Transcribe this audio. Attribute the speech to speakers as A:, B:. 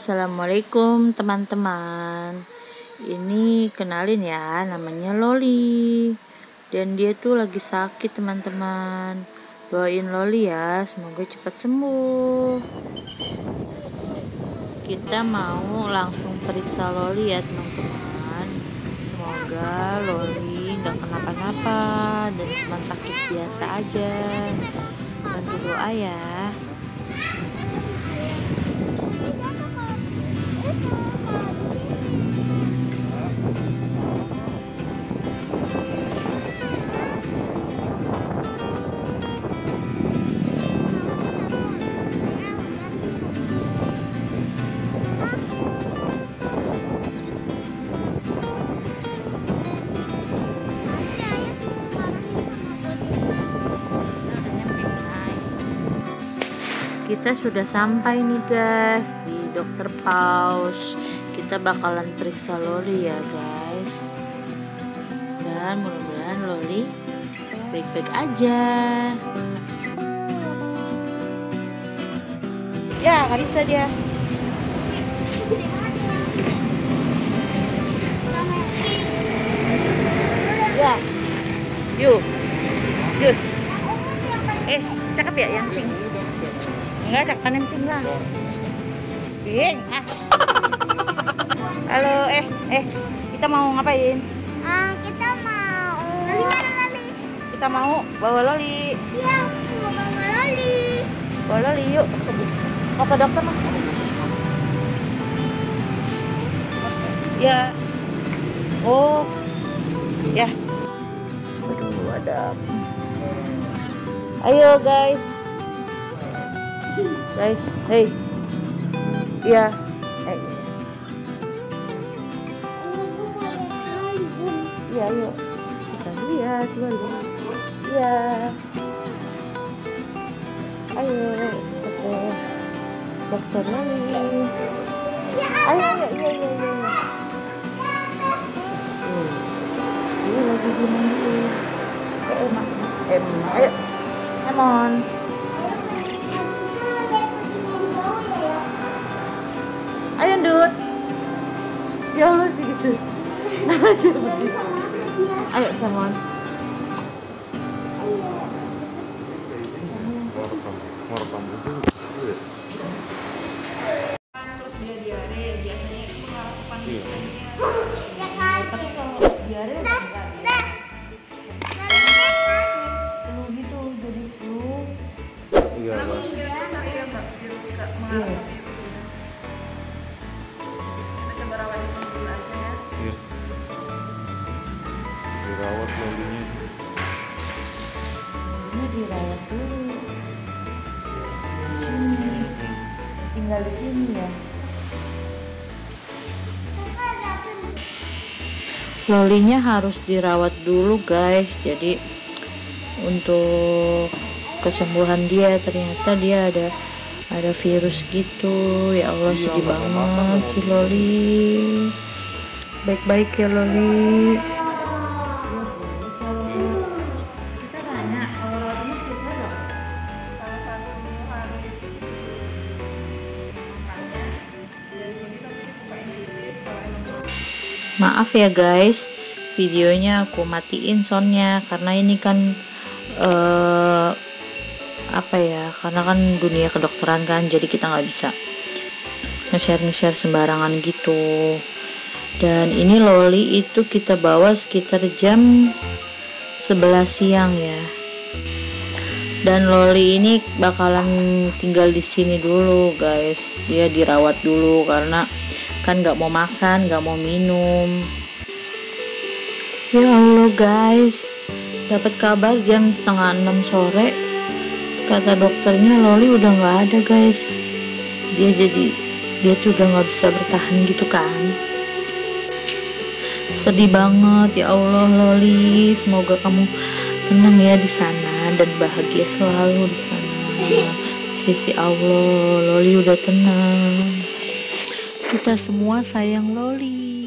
A: Assalamualaikum teman-teman. Ini kenalin ya, namanya Loli. Dan dia tuh lagi sakit teman-teman. Doain Loli ya, semoga cepat sembuh. Kita mau langsung periksa Loli ya teman-teman. Semoga Loli gak kenapa-napa dan cuma sakit biasa aja. Bantu doa ya. Kita sudah sampai nih guys di Dokter Paus. Kita bakalan periksa Loli ya guys. Dan mudah-mudahan Loli baik-baik aja. Ya, nggak bisa dia. Ya, yuk. Cakep ya yang pink. Enggak, cakep yang pink lah. Pink. Halo, kita mau ngapain?
B: Kita mau. Loli mana Loli?
A: Kita mau bawa Loli.
B: Iya, mau bawa Loli.
A: Bawa Loli yuk. Mau ke dokter mas? Ya. Oh. Ya. Aduh, ada. Ayo guys. Hey. Iya. Iya, yuk. Kita lihat Loli. Iya. Ayo, dokter Loli. Ayo. Dia lagi gimana dulu? Ayo. Emon. Ayo Dut. Ya Allah sih gitu. Ayo Emon.
C: Terus dia diare, biasanya itu pengarupan
B: Ya kan?
A: Tapi kalau diare enggak flu gitu, jadi flu.
D: Iya, Pak.
C: saya mbak virus mengalami virus ini. Kita coba rawat di sini dulu aja ya.
D: Iya. Dirawat Lolinya.
A: Ini dirawat dulu. Di sini. Tinggal di sini ya. Lolinya harus dirawat dulu guys. Jadi untuk kesembuhan dia, ternyata dia ada virus gitu. Ya Allah, sedih banget si Loli. Baik-baik ya Loli. Kita tanya kalau Lolinya kita dong.
C: Salah satu hari makanya dari sini tapi bukain dikit kalau emang
A: Maaf ya guys, videonya aku matiin soundnya karena ini kan karena kan dunia kedokteran kan, jadi kita nggak bisa nge-share sembarangan gitu. Dan ini Loli itu kita bawa sekitar jam 11 siang ya. Dan Loli ini bakalan tinggal di sini dulu guys. Dia dirawat dulu karena kan nggak mau makan, nggak mau minum. Ya Allah guys, dapat kabar jam 5:30 sore, kata dokternya Loli udah nggak ada guys. Dia tuh udah nggak bisa bertahan gitu kan. Sedih banget ya Allah Loli, semoga kamu tenang ya di sana dan bahagia selalu di sana. Sisi Allah, Loli udah tenang. Kita semua sayang Loli.